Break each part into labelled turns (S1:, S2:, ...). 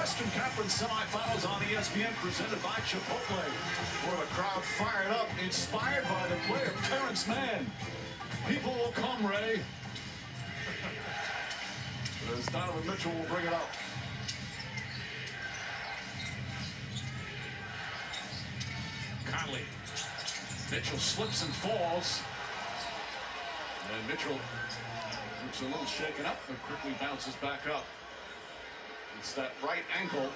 S1: Western Conference semifinals on ESPN, presented by Chipotle. Where the crowd fired up, inspired by the play of Terrence Mann. People will come, Ray. As Donovan Mitchell will bring it up. Conley. Mitchell slips and falls. And Mitchell looks a little shaken up, but quickly bounces back up. It's that right ankle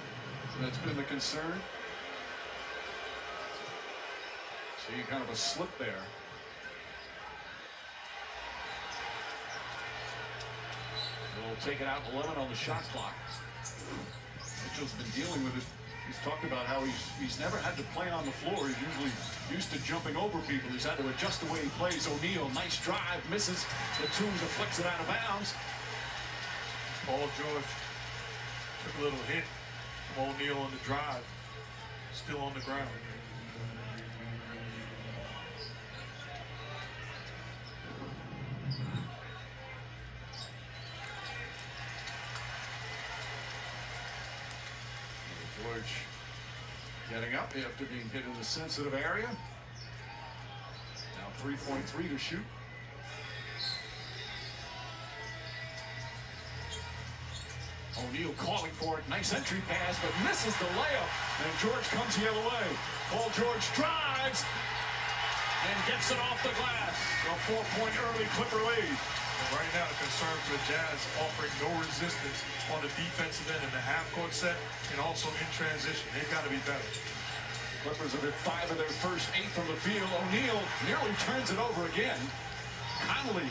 S1: that's been the concern. See kind of a slip there. They'll take it out 11 on the shot clock. Mitchell's been dealing with it. He's talked about how he's never had to play on the floor. He's usually used to jumping over people. He's had to adjust the way he plays. O'Neal, nice drive, misses. Batum deflects it out of bounds.
S2: Paul George took a little hit from O'Neal on the drive. Still on the ground.
S1: George getting up after being hit in the sensitive area. Now 3.3 to shoot. O'Neal calling for it. Nice entry pass, but misses the layup. And George comes the other way. Paul George drives and gets it off the glass. A 4-point early Clipper lead.
S2: And right now, the concern for the Jazz offering no resistance on the defensive end in the half-court set and also in transition. They've got to be better.
S1: Clippers have hit 5 of their first 8 from the field. O'Neal nearly turns it over again. Conley,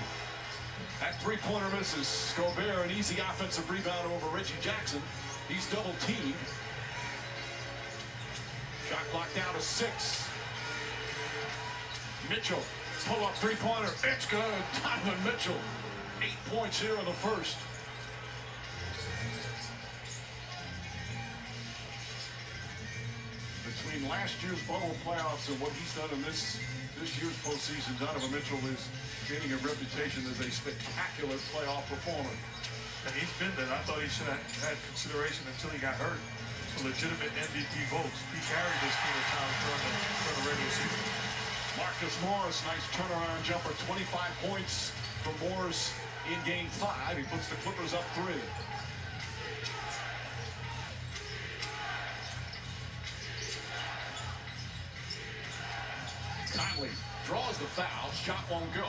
S1: that three-pointer misses. Gobert, an easy offensive rebound over Reggie Jackson. He's double-teamed. Shot clock down to 6. Mitchell, pull-up three-pointer. It's good. Donovan Mitchell, 8 points here in the first. Between last year's bubble playoffs and what he's done in this year's postseason, Donovan Mitchell is gaining a reputation as a spectacular playoff performer.
S2: And he's been there. I thought he should have had consideration until he got hurt for legitimate MVP votes. He carried this team at times during the regular season.
S1: Marcus Morris, nice turnaround jumper, 25 points for Morris in Game 5. He puts the Clippers up 3. Conley draws the foul. Shot won't go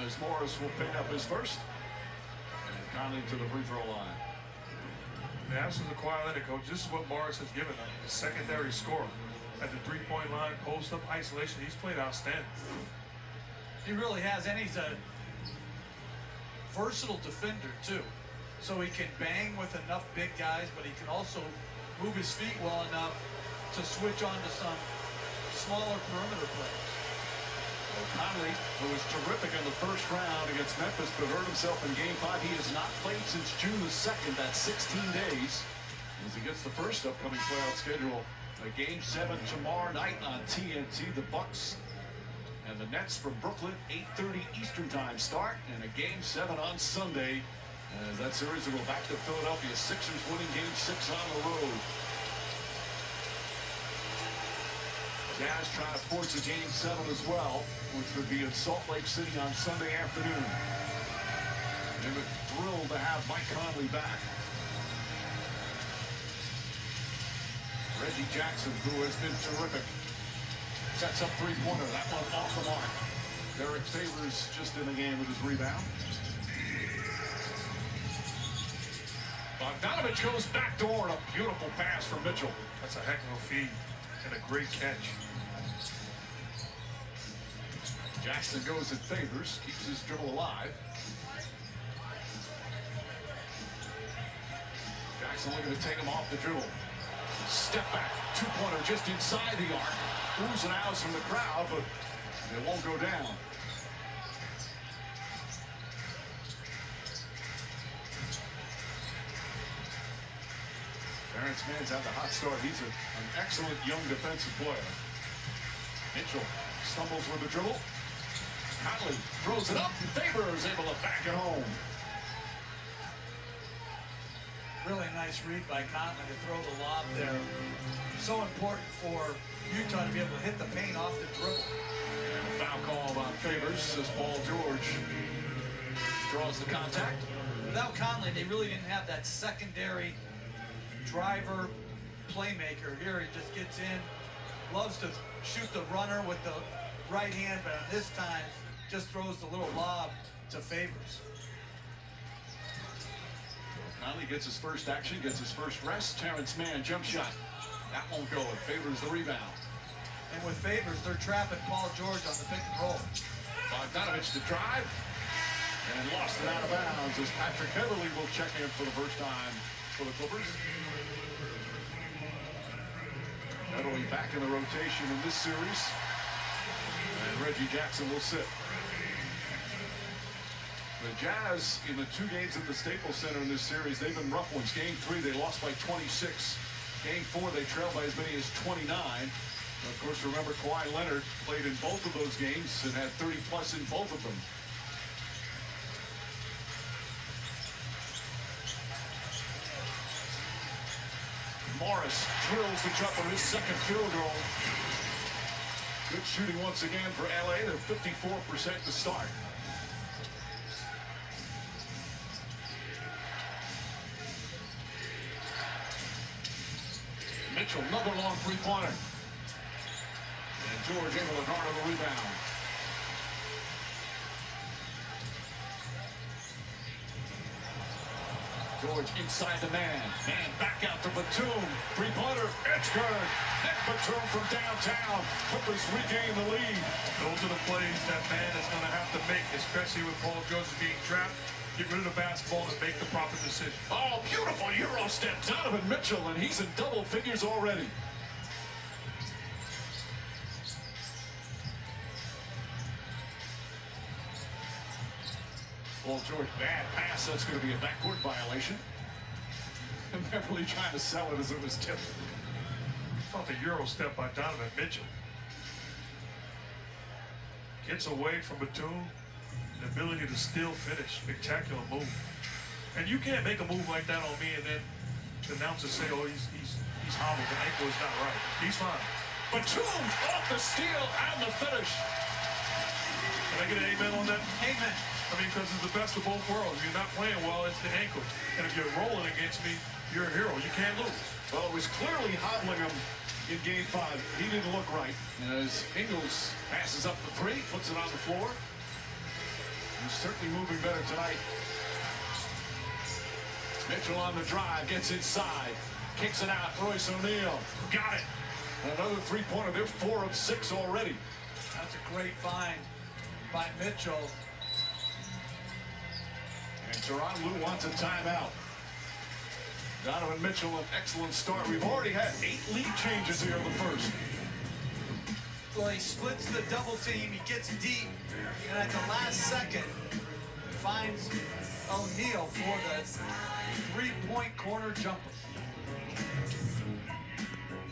S1: as Morris will pick up his first. And Conley to the free throw line.
S2: The absence of Kawhi Leonard, coach, this is what Morris has given them. The secondary scorer. At the three-point line, post-up, isolation, he's played outstanding.
S3: He really has, and he's a versatile defender, too. So he can bang with enough big guys, but he can also move his feet well enough to switch on to some smaller perimeter players.
S1: Well, Conley, who was terrific in the first round against Memphis, but hurt himself in Game 5. He has not played since June the 2nd. That's 16 days. As he gets the first upcoming playoff schedule. A Game 7 tomorrow night on TNT. The Bucks and the Nets from Brooklyn, 8:30 Eastern Time start, and a Game 7 on Sunday. As that series will go back to Philadelphia. Sixers winning Game 6 on the road. Jazz trying to force a Game 7 as well, which would be in Salt Lake City on Sunday afternoon. They were thrilled to have Mike Conley back. Reggie Jackson, who has been terrific, sets up three-pointer. That one off the mark. Derek Favors just in the game with his rebound. Bogdanovich goes backdoor and a beautiful pass from Mitchell.
S2: That's a heck of a feed and a great catch.
S1: Jackson goes at Favors, keeps his dribble alive. Jackson looking to take him off the dribble. Step back, two-pointer just inside the arc. Oohs and ahs from the crowd, but it won't go down. Terrence Mann's had the hot start. He's an excellent young defensive player. Mitchell stumbles with the dribble. Conley throws it up. Favors able to back it home.
S3: Really nice read by Conley to throw the lob there. So important for Utah to be able to hit the paint off the dribble.
S1: And a foul call on Favors as Paul George draws the contact.
S3: Without Conley, they really didn't have that secondary driver playmaker. Here he just gets in, loves to shoot the runner with the right hand, but this time just throws the little lob to Favors.
S1: Conley gets his first action, gets his first rest. Terrence Mann, jump shot. That won't go. It Favors the rebound.
S3: And with Favors, they're trapping Paul George on the pick and roll.
S1: Bogdanovich to drive. And lost it out of bounds as Patrick Beverly will check in for the first time for the Clippers. Beverly back in the rotation in this series. And Reggie Jackson will sit. The Jazz, in the 2 games at the Staples Center in this series, they've been rough ones. Game 3, they lost by 26. Game 4, they trailed by as many as 29. Of course, remember, Kawhi Leonard played in both of those games and had 30-plus in both of them. Morris drills the jumper, his second field goal. Good shooting once again for LA. They're 54% to start. Mitchell, another long three-pointer. And George able to garner the rebound. George inside the man. Man back out to Batum. Three-pointer. It's good. Nick Batum from downtown. Clippers regain the lead.
S2: Those are the plays that man is going to have to make, especially with Paul George being trapped. Get rid of the basketball and make the proper decision.
S1: Oh, beautiful Euro step. Donovan Mitchell, and he's in double figures already. Paul George, bad pass. That's going to be a backcourt violation. And Beverly trying to sell it as it was tipped.
S2: Thought the Euro step by Donovan Mitchell. Gets away from Batum. The ability to still finish. Spectacular move. And you can't make a move like that on me and then the announcers say, oh, he's hobbled. The ankle is not right. He's fine.
S1: Batum off the steal and the finish.
S2: Can I get an amen on that?
S3: Amen.
S2: I mean, because it's the best of both worlds. If you're not playing well, it's the ankle. And if you're rolling against me, you're a hero. You can't lose.
S1: Well, it was clearly hobbling him in Game 5. He didn't look right. As Ingles passes up the 3, puts it on the floor. He's certainly moving better tonight. Mitchell on the drive, gets inside, kicks it out. Royce O'Neal got it. Another three-pointer. They're 4 of 6 already.
S3: That's a great find by Mitchell.
S1: And Tyronn Lue wants a timeout. Donovan Mitchell, an excellent start. We've already had 8 lead changes here in the first.
S3: Well, he splits the double team, he gets deep, and at the last second, finds O'Neal for the three-point corner jumper.